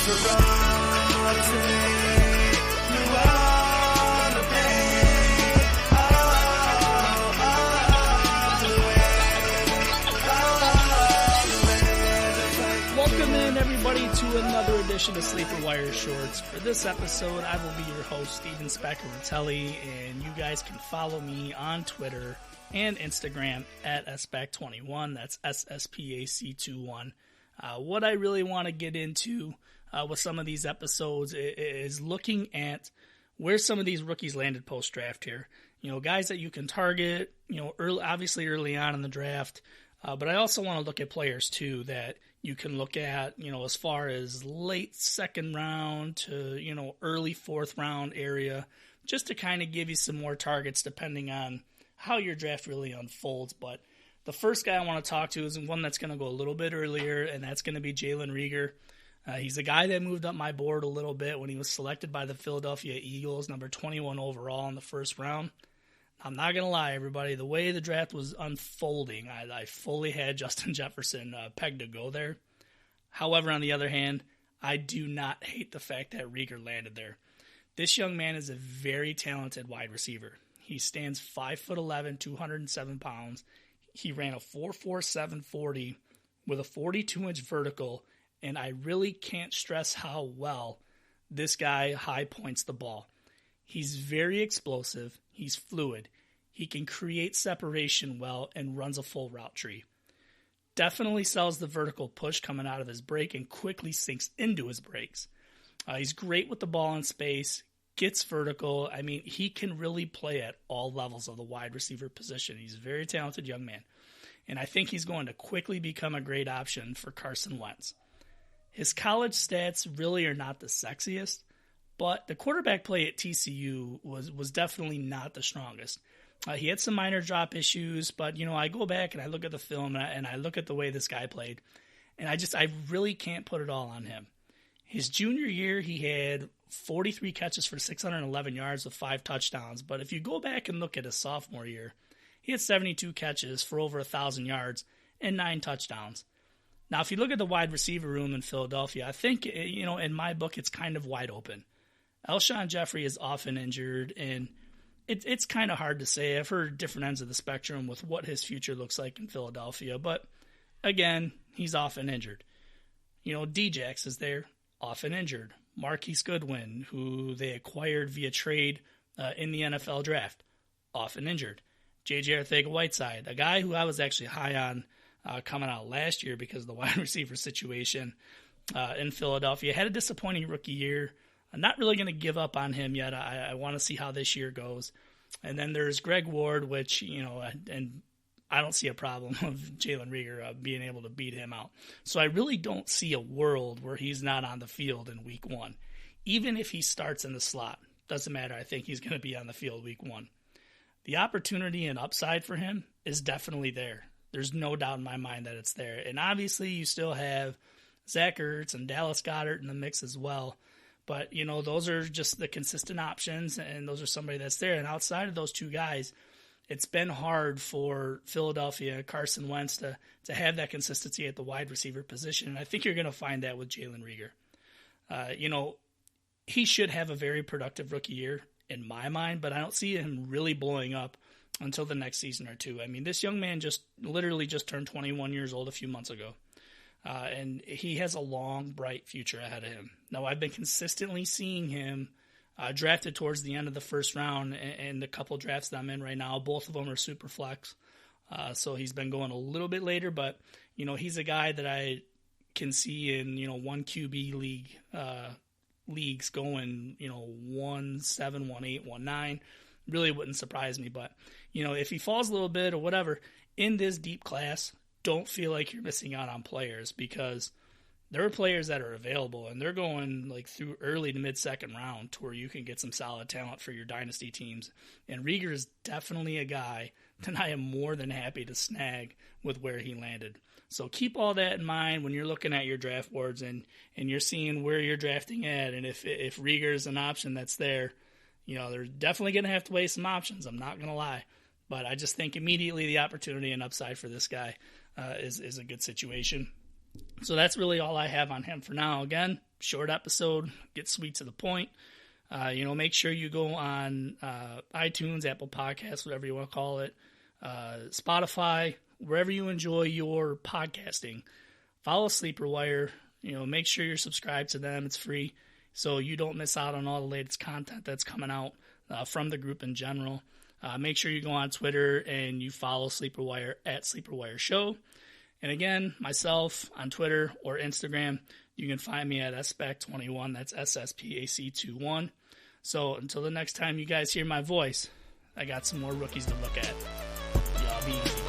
So don't say you wanna pay Welcome in, everybody, to another edition of SleeperWire Shorts. For this episode, I will be your host, Steven Spaccaratelli, and you guys can follow me on Twitter and Instagram at SPAC21. That's SSPAC21. What I really want to get into with some of these episodes is looking at where some of these rookies landed post-draft here. You know, guys that you can target, you know, early on in the draft. But I also want to look at players, too, that you can look at, you know, as far as late second round to, you know, early fourth round area, just to kind of give you some more targets depending on how your draft really unfolds. But the first guy I want to talk to is one that's going to go a little bit earlier, and that's going to be Jalen Reagor. He's a guy that moved up my board a little bit when he was selected by the Philadelphia Eagles, number 21 overall in the first round. I'm not going to lie, everybody. The way the draft was unfolding, I fully had Justin Jefferson pegged to go there. However, on the other hand, I do not hate the fact that Reagor landed there. This young man is a very talented wide receiver. He stands 5'11", 207 pounds. He ran a 4.47 40 with a 42-inch vertical, and I really can't stress how well this guy high points the ball. He's very explosive. He's fluid. He can create separation well and runs a full route tree. Definitely sells the vertical push coming out of his break and quickly sinks into his breaks. He's great with the ball in space, gets vertical. I mean, he can really play at all levels of the wide receiver position. He's a very talented young man. And I think he's going to quickly become a great option for Carson Wentz. His college stats really are not the sexiest, but the quarterback play at TCU was definitely not the strongest. He had some minor drop issues, but, you know, I go back and I look at the film and I look at the way this guy played, and I really can't put it all on him. His junior year, he had 43 catches for 611 yards with 5 touchdowns, but if you go back and look at his sophomore year, he had 72 catches for over 1,000 yards and 9 touchdowns. Now, if you look at the wide receiver room in Philadelphia, I think, you know, in my book, it's kind of wide open. Alshon Jeffrey is often injured, and it's kind of hard to say. I've heard different ends of the spectrum with what his future looks like in Philadelphia, but again, he's often injured. You know, Djax is there, often injured. Marquise Goodwin, who they acquired via trade in the NFL draft, often injured. J.J. Arcega-Whiteside, a guy who I was actually high on coming out last year because of the wide receiver situation in Philadelphia, had a disappointing rookie year. I'm not really going to give up on him yet. I want to see how this year goes. And then there's Greg Ward, which, you know, and I don't see a problem of Jalen Reagor being able to beat him out. So I really don't see a world where he's not on the field in week 1. Even if he starts in the slot, doesn't matter. I think he's going to be on the field week 1. The opportunity and upside for him is definitely there. There's no doubt in my mind that it's there. And obviously you still have Zach Ertz and Dallas Goedert in the mix as well. But, you know, those are just the consistent options, and those are somebody that's there. And outside of those two guys, it's been hard for Philadelphia, Carson Wentz, to have that consistency at the wide receiver position. And I think you're going to find that with Jalen Reagor. You know, he should have a very productive rookie year in my mind, but I don't see him really blowing up until the next season or two. I mean, this young man literally just turned 21 years old a few months ago. And he has a long, bright future ahead of him. Now, I've been consistently seeing him drafted towards the end of the first round, and the couple drafts that I'm in right now, both of them are super flex. So he's been going a little bit later, but, you know, he's a guy that I can see in, you know, 1 QB leagues going, you know, 1-7, 1-8, 1-9. Really wouldn't surprise me, but, you know, if he falls a little bit or whatever, in this deep class, don't feel like you're missing out on players, because there are players that are available and they're going like through early to mid-second round to where you can get some solid talent for your dynasty teams. And Reagor is definitely a guy that I am more than happy to snag with where he landed. So keep all that in mind when you're looking at your draft boards and you're seeing where you're drafting at. And if Reagor is an option that's there, you know, they're definitely going to have to weigh some options. I'm not going to lie. But I just think immediately the opportunity and upside for this guy is a good situation. So that's really all I have on him for now. Again, short episode, get sweet to the point. Make sure you go on iTunes, Apple Podcasts, whatever you want to call it, Spotify, wherever you enjoy your podcasting. Follow SleeperWire. Make sure you're subscribed to them. It's free, so you don't miss out on all the latest content that's coming out from the group in general. Make sure you go on Twitter and you follow SleeperWire at SleeperWire Show. And again, myself on Twitter or Instagram, you can find me at SSPAC21. That's SSPAC21. So until the next time you guys hear my voice, I got some more rookies to look at. Y'all be easy.